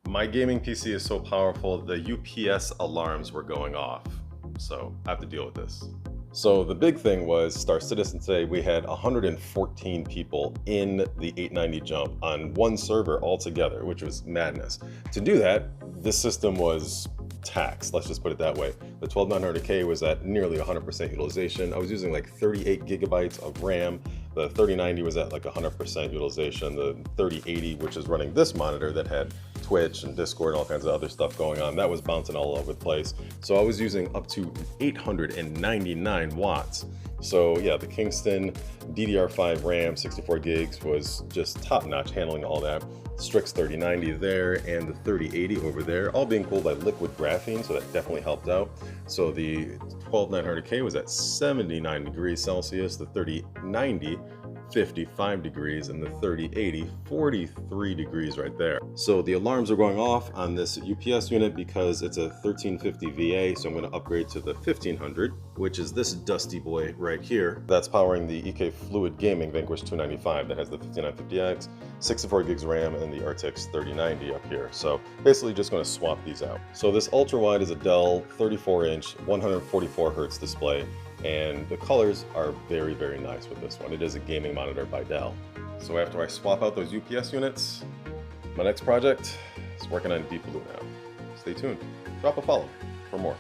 My gaming PC is so powerful, the UPS alarms were going off. So I have to deal with this. So the big thing was Star Citizen today, we had 114 people in the 890 jump on one server altogether, which was madness. To do that, this system was taxed, let's just put it that way. The 12900K was at nearly 100% utilization. I was using like 38 gigabytes of RAM. The 3090 was at like 100% utilization. The 3080, which is running this monitor that had Twitch and Discord and all kinds of other stuff going on, that was bouncing all over the place. So I was using up to 899 watts. So yeah, the Kingston DDR5 RAM, 64 gigs was just top notch handling all that. Strix 3090 there and the 3080 over there, all being cooled by liquid graphene, so that definitely helped out. So the 12900K was at 79 degrees Celsius, the 3090 55 degrees, and the 3080 43 degrees right there. So the alarms are going off on this UPS unit because it's a 1350 VA, so I'm going to upgrade to the 1500, which is this dusty boy right here. That's powering the EK Fluid Gaming Vanquish 295 that has the 5950X, 64 gigs RAM, and the RTX 3090 up here. So basically just going to swap these out. So this ultra wide is a Dell 34-inch 144 hertz display, and the colors are very, very nice with this one. It is a gaming monitor by Dell. So after I swap out those UPS units, my next project is working on Deep Blue now. Stay tuned. Drop a follow for more.